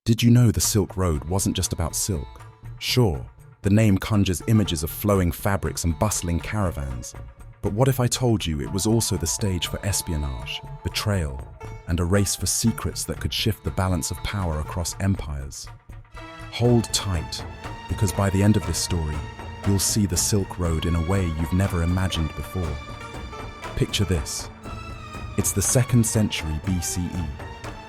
Did you know the Silk Road wasn't just about silk? Sure, the name conjures images of flowing fabrics and bustling caravans. But what if I told you it was also the stage for espionage, betrayal, and a race for secrets that could shift the balance of power across empires? Hold tight, because by the end of this story, you'll see the Silk Road in a way you've never imagined before. Picture this. It's the 2nd century BCE.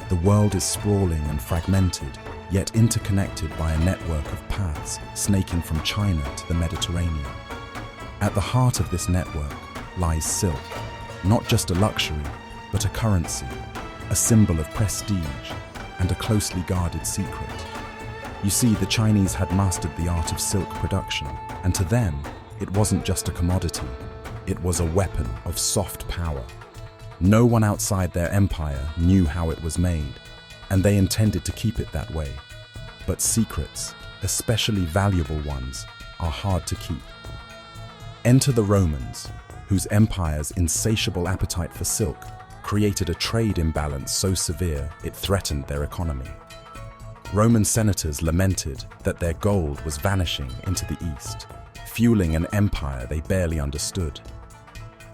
The world is sprawling and fragmented, yet interconnected by a network of paths snaking from China to the Mediterranean. At the heart of this network lies silk, not just a luxury, but a currency, a symbol of prestige, and a closely guarded secret. You see, the Chinese had mastered the art of silk production, and to them, it wasn't just a commodity, it was a weapon of soft power. No one outside their empire knew how it was made, and they intended to keep it that way. But secrets, especially valuable ones, are hard to keep. Enter the Romans, whose empire's insatiable appetite for silk created a trade imbalance so severe it threatened their economy. Roman senators lamented that their gold was vanishing into the east, fueling an empire they barely understood.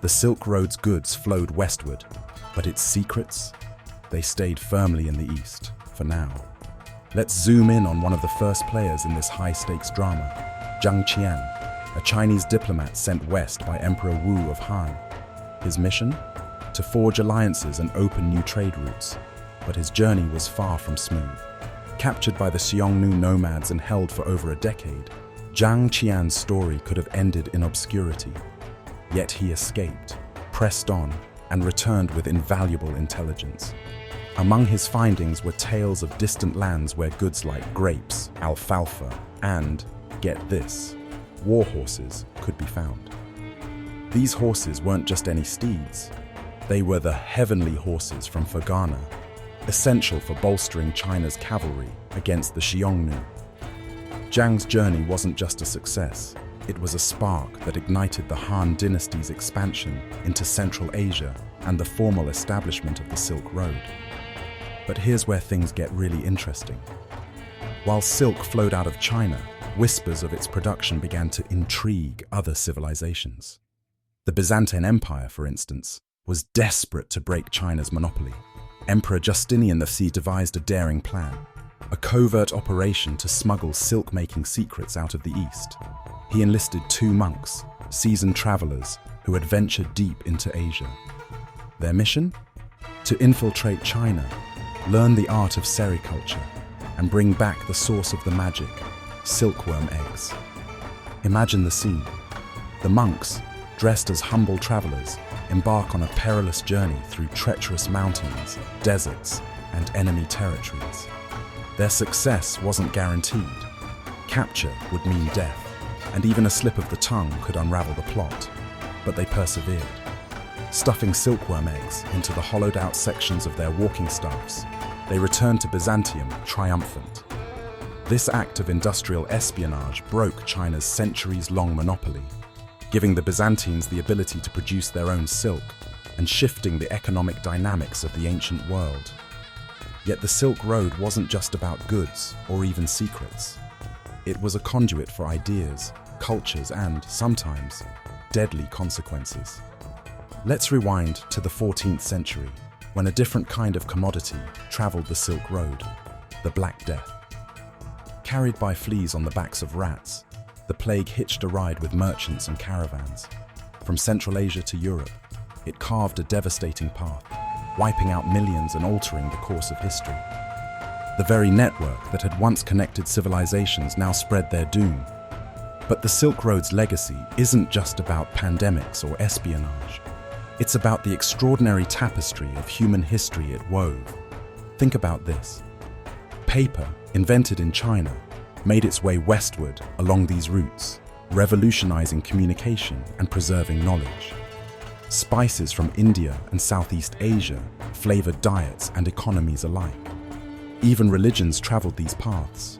The Silk Road's goods flowed westward, but its secrets, they stayed firmly in the east, for now. Let's zoom in on one of the first players in this high-stakes drama, Zhang Qian, a Chinese diplomat sent west by Emperor Wu of Han. His mission? To forge alliances and open new trade routes, but his journey was far from smooth. Captured by the Xiongnu nomads and held for over a decade, Zhang Qian's story could have ended in obscurity. Yet he escaped, pressed on, and returned with invaluable intelligence. Among his findings were tales of distant lands where goods like grapes, alfalfa, and, get this, war horses could be found. These horses weren't just any steeds. They were the heavenly horses from Fergana, essential for bolstering China's cavalry against the Xiongnu. Zhang's journey wasn't just a success. It was a spark that ignited the Han dynasty's expansion into Central Asia and the formal establishment of the Silk Road. But here's where things get really interesting. While silk flowed out of China, whispers of its production began to intrigue other civilizations. The Byzantine Empire, for instance, was desperate to break China's monopoly. Emperor Justinian III devised a daring plan, a covert operation to smuggle silk-making secrets out of the East. He enlisted 2 monks, seasoned travelers, who had ventured deep into Asia. Their mission? To infiltrate China, learn the art of sericulture, and bring back the source of the magic, silkworm eggs. Imagine the scene. The monks, dressed as humble travelers, embark on a perilous journey through treacherous mountains, deserts, and enemy territories. Their success wasn't guaranteed. Capture would mean death, and even a slip of the tongue could unravel the plot. But they persevered, stuffing silkworm eggs into the hollowed-out sections of their walking staffs. They returned to Byzantium triumphant. This act of industrial espionage broke China's centuries-long monopoly, giving the Byzantines the ability to produce their own silk and shifting the economic dynamics of the ancient world. Yet the Silk Road wasn't just about goods or even secrets. It was a conduit for ideas, cultures, and, sometimes, deadly consequences. Let's rewind to the 14th century, when a different kind of commodity traveled the Silk Road, the Black Death. Carried by fleas on the backs of rats, the plague hitched a ride with merchants and caravans. From Central Asia to Europe, it carved a devastating path, wiping out millions and altering the course of history. The very network that had once connected civilizations now spread their doom. But the Silk Road's legacy isn't just about pandemics or espionage. It's about the extraordinary tapestry of human history it wove. Think about this. Paper, invented in China, made its way westward along these routes, revolutionizing communication and preserving knowledge. Spices from India and Southeast Asia flavored diets and economies alike. Even religions traveled these paths.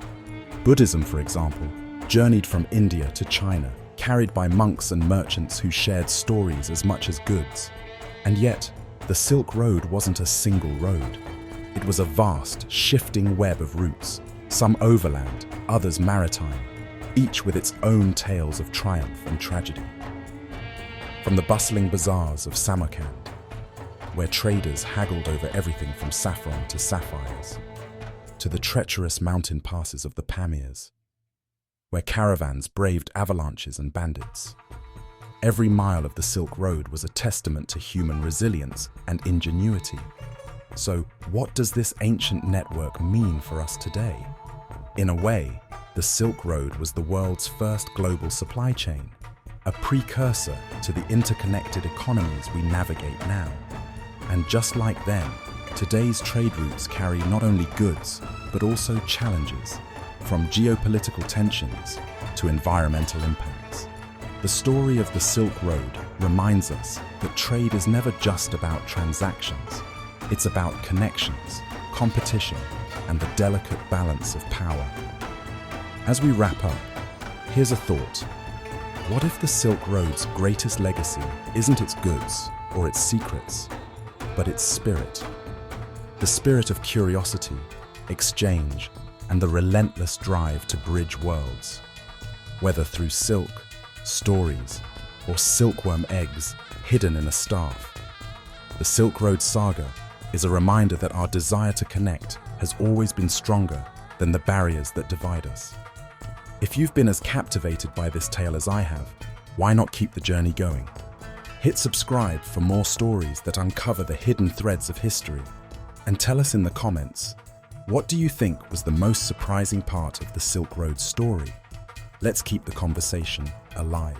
Buddhism, for example, journeyed from India to China, carried by monks and merchants who shared stories as much as goods. And yet, the Silk Road wasn't a single road. It was a vast, shifting web of routes, some overland, others maritime, each with its own tales of triumph and tragedy. From the bustling bazaars of Samarkand, where traders haggled over everything from saffron to sapphires, to the treacherous mountain passes of the Pamirs, where caravans braved avalanches and bandits. Every mile of the Silk Road was a testament to human resilience and ingenuity. So, what does this ancient network mean for us today? In a way, the Silk Road was the world's first global supply chain, a precursor to the interconnected economies we navigate now. And just like then, today's trade routes carry not only goods, but also challenges, from geopolitical tensions to environmental impacts. The story of the Silk Road reminds us that trade is never just about transactions. It's about connections, competition, and the delicate balance of power. As we wrap up, here's a thought. What if the Silk Road's greatest legacy isn't its goods or its secrets, but its spirit? The spirit of curiosity, exchange, and the relentless drive to bridge worlds. Whether through silk, stories, or silkworm eggs hidden in a staff, the Silk Road Saga is a reminder that our desire to connect has always been stronger than the barriers that divide us. If you've been as captivated by this tale as I have, why not keep the journey going? Hit subscribe for more stories that uncover the hidden threads of history. And tell us in the comments, what do you think was the most surprising part of the Silk Road story? Let's keep the conversation alive.